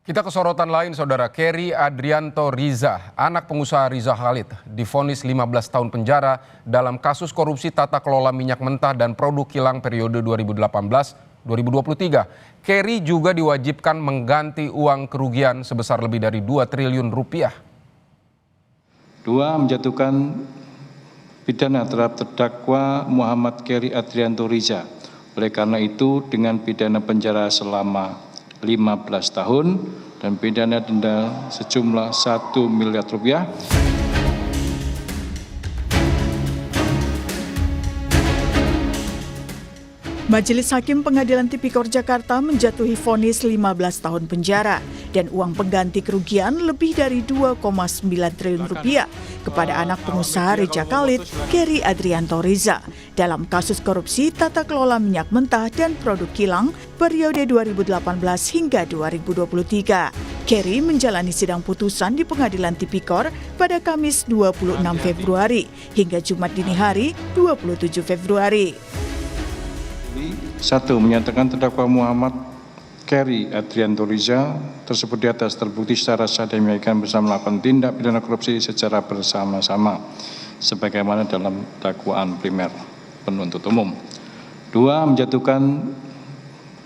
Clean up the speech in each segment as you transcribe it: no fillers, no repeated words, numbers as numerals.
Kita ke sorotan lain, Saudara. Kerry Adrianto Riza, anak pengusaha Riza Khalid, divonis 15 tahun penjara dalam kasus korupsi tata kelola minyak mentah dan produk kilang periode 2018-2023. Kerry juga diwajibkan mengganti uang kerugian sebesar lebih dari 2 triliun rupiah. Menjatuhkan pidana terhadap terdakwa Muhammad Kerry Adrianto Riza. Oleh karena itu, dengan pidana penjara selama 15 tahun dan pidana denda sejumlah 1 miliar rupiah. Majelis Hakim Pengadilan Tipikor Jakarta menjatuhi vonis 15 tahun penjara dan uang pengganti kerugian lebih dari 2,9 triliun rupiah kepada anak pengusaha Riza Khalid, Kerry Adrianto Riza, dalam kasus korupsi tata kelola minyak mentah dan produk kilang periode 2018 hingga 2023. Kerry menjalani sidang putusan di Pengadilan Tipikor pada Kamis 26 Februari hingga Jumat dini hari 27 Februari. 1. Menyatakan terdakwa Muhammad Kerry Adrianto Riza tersebut di atas terbukti secara sah dan meyakinkan bersama melakukan tindak pidana korupsi secara bersama-sama sebagaimana dalam dakwaan primer penuntut umum. 2. Menjatuhkan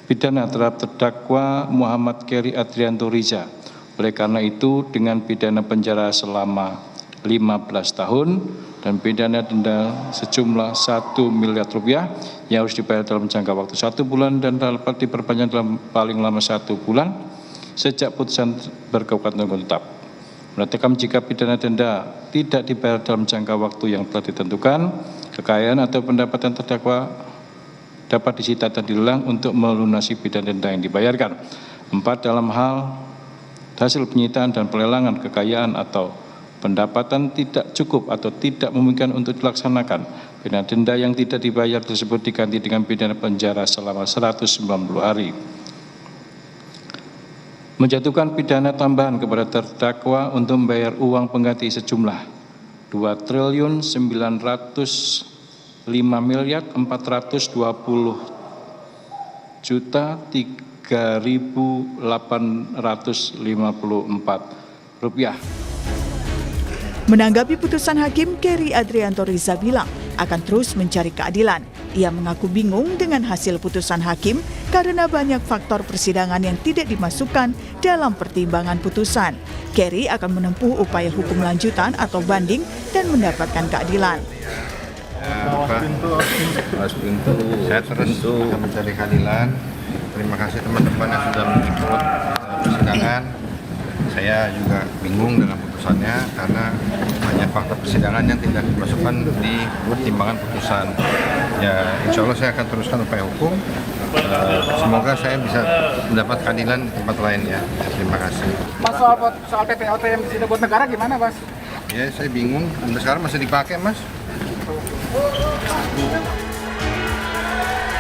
pidana terhadap terdakwa Muhammad Kerry Adrianto Riza. Oleh karena itu, dengan pidana penjara selama 15 tahun dan pidana denda sejumlah 1 miliar rupiah yang harus dibayar dalam jangka waktu 1 bulan dan dapat diperpanjang dalam paling lama 1 bulan sejak putusan berkekuatan hukum tetap. Menetapkan jika pidana denda tidak dibayar dalam jangka waktu yang telah ditentukan, kekayaan atau pendapatan terdakwa dapat disita dan dilelang untuk melunasi pidana denda yang dibayarkan. 4. Dalam hal hasil penyitaan dan pelelangan kekayaan atau pendapatan tidak cukup atau tidak memungkinkan untuk dilaksanakan, pidana denda yang tidak dibayar tersebut diganti dengan pidana penjara selama 190 hari. Menjatuhkan pidana tambahan kepada terdakwa untuk membayar uang pengganti sejumlah 2.450.3.854 rupiah. Menanggapi putusan hakim, Kerry Adrianto Riza bilang akan terus mencari keadilan. Ia mengaku bingung dengan hasil putusan hakim karena banyak faktor persidangan yang tidak dimasukkan dalam pertimbangan putusan. Kerry akan menempuh upaya hukum lanjutan atau banding dan mendapatkan keadilan. Saya terus akan mencari keadilan. Terima kasih teman-teman yang sudah mengikut persidangan. Saya juga bingung dengan putusannya karena banyak fakta persidangan yang tidak dimasukkan di pertimbangan putusan. Ya, insya Allah saya akan teruskan upaya hukum. Semoga saya bisa mendapat keadilan di tempat lain ya. Terima kasih. Mas, soal PPOT yang disini buat negara gimana, Mas? Ya, saya bingung. Sampai sekarang masih dipakai, Mas.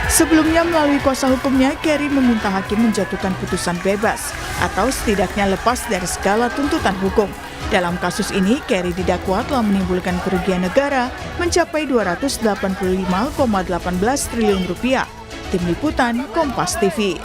Sebelumnya melalui kuasa hukumnya, Kerry meminta hakim menjatuhkan putusan bebas atau setidaknya lepas dari segala tuntutan hukum. Dalam kasus ini, Kerry didakwa telah menimbulkan kerugian negara mencapai 285,18 triliun rupiah. Tim Liputan, Kompas TV.